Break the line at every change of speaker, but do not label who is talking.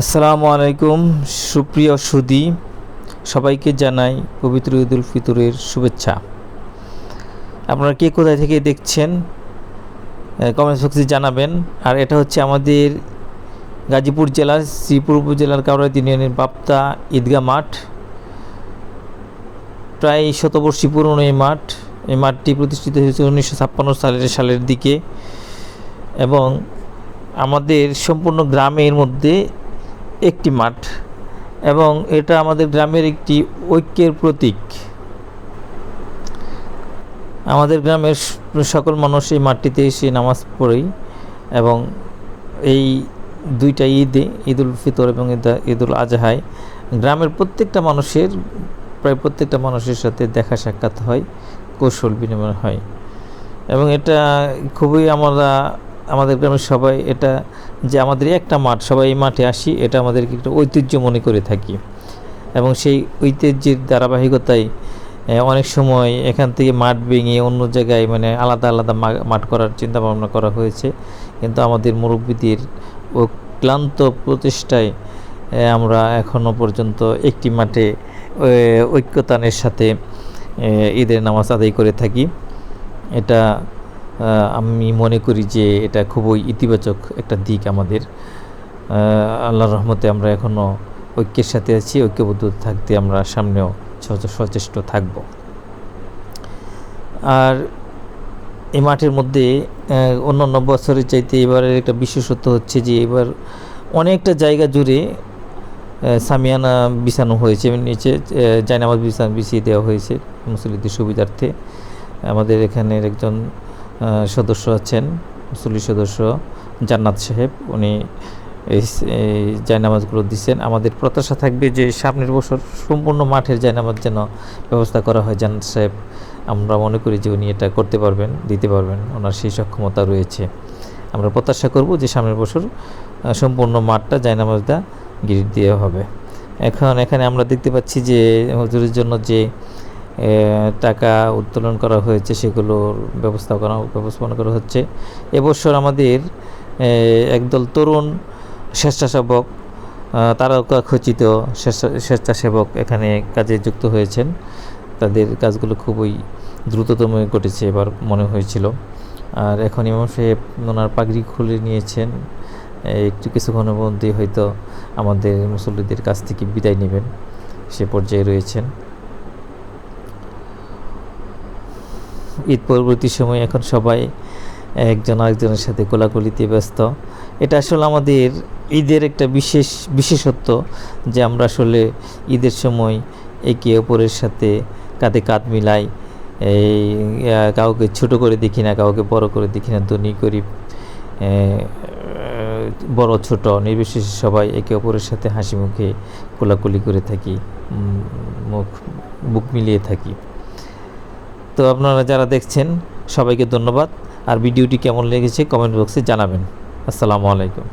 আসসালামু আলাইকুম সুপ্রিয় সুধী, সবাইকে জানাই পবিত্র ঈদুল ফিতরের শুভেচ্ছা। আপনারা কে কোথায় থেকে দেখছেন কমেন্ট বক্সে জানাবেন। আর এটা হচ্ছে আমাদের গাজীপুর জেলার শ্রীপুর উপজেলার কাউরাইত ইউনিয়নের বাপ্তা ঈদগাহ মাঠ। প্রায় শতবর্ষী পুরনো এই মাঠ। এই মাঠটি প্রতিষ্ঠিত হয়েছে 1956 সালের দিকে এবং আমাদের সম্পূর্ণ গ্রামের মধ্যে একটি মাঠ এবং এটা আমাদের গ্রামের একটি ঐক্যের প্রতীক। আমাদের গ্রামের সকল মানুষ এই মাঠটিতে এসে নামাজ পড়েই এবং এই দুইটা ঈদে, ঈদুল ফিতর এবং ঈদুল আজহায় গ্রামের প্রায় প্রত্যেকটা মানুষের সাথে দেখা সাক্ষাৎ হয়, কৌশল বিনিময় হয় এবং এটা খুবই আমাদের গ্রামের সবাই এটা যে আমাদের একটা মাঠ, সবাই এই মাঠে আসি, এটা আমাদেরকে একটা ঐতিহ্য মনে করে থাকি এবং সেই ঐতিহ্যের ধারাবাহিকতায় অনেক সময় এখান থেকে মাঠ ভেঙে অন্য জায়গায় আলাদা আলাদা মাঠ করার চিন্তা ভাবনা করা হয়েছে, কিন্তু আমাদের মুরব্বীদের ও ক্লান্ত প্রচেষ্টায় আমরা এখনও পর্যন্ত একটি মাঠে ঐক্যতানের সাথে ঈদের নামাজ আদায় করে থাকি। এটা আমি মনে করি যে এটা খুবই ইতিবাচক একটা দিক আমাদের। আল্লাহর রহমতে আমরা এখনও ঐক্যের সাথে আছি, ঐক্যবদ্ধ থাকতে আমরা সামনেও সচেষ্ট থাকব। আর এই মাঠের মধ্যে অন্যান্য বছরের চাইতে এবারের একটা বিশেষত্ব হচ্ছে যে এবার অনেকটা জায়গা জুড়ে সামিয়ানা বিছানো হয়েছে, নিচে জায়নামাজ বিছিয়ে দেওয়া হয়েছে মুসল্লিদের সুবিধার্থে। আমাদের এখানের একজন সদস্য আছেন, মুসল্লি সদস্য জান্নাত সাহেব, উনি এই জায়নামাজগুলো দিচ্ছেন। আমাদের প্রত্যাশা থাকবে যে সামনের বছর সম্পূর্ণ মাঠের জায়নামাজ যেন ব্যবস্থা করা হয়। জান্নাত সাহেব, আমরা মনে করি যে উনি এটা দিতে পারবেন, ওনার সেই সক্ষমতা রয়েছে। আমরা প্রত্যাশা করব যে সামনের বছর সম্পূর্ণ মাঠটা জায়নামাজটা গিরিট দেওয়া হবে। এখানে আমরা দেখতে পাচ্ছি যে হুজুরের জন্য যে টাকা উত্তোলন করা হয়েছে সেগুলোর ব্যবস্থাপনা করা হচ্ছে। এবছর আমাদের একদল তরুণ স্বেচ্ছাসেবক, তারকাখচিত স্বেচ্ছাসেবক এখানে কাজে যুক্ত হয়েছেন। তাদের কাজগুলো খুবই দ্রুততম ঘটেছে এবার মনে হয়েছিল। আর এখন ইমাম সাহেব ওনার পাগড়ি খুলে নিয়েছেন, একটু কিছুক্ষণের মধ্যেই হয়তো আমাদের মুসল্লিদের কাছ থেকে বিদায় নেবেন, সে পর্যায়ে রয়েছেন। ঈদ পরবর্তী সময় এখন সবাই একজন আরেকজনের সাথে কোলাকুলিতে ব্যস্ত। এটা আসলে আমাদের ঈদের একটা বিশেষত্ব যে আমরা আসলে ঈদের সময় একে অপরের সাথে কাঁধে কাঁধ মিলাই, কাউকে ছোট করে দেখি না, কাউকে বড় করে দেখি না, ধনী গরিব বড় ছোট নির্বিশেষে সবাই একে অপরের সাথে হাসি মুখে কোলাকুলি করে থাকি, বুক মিলিয়ে থাকি। তো আপনারা যারা দেখছেন সবাইকে ধন্যবাদ। আর ভিডিওটি কেমন লেগেছে কমেন্ট বক্সে জানাবেন। আসসালামু আলাইকুম।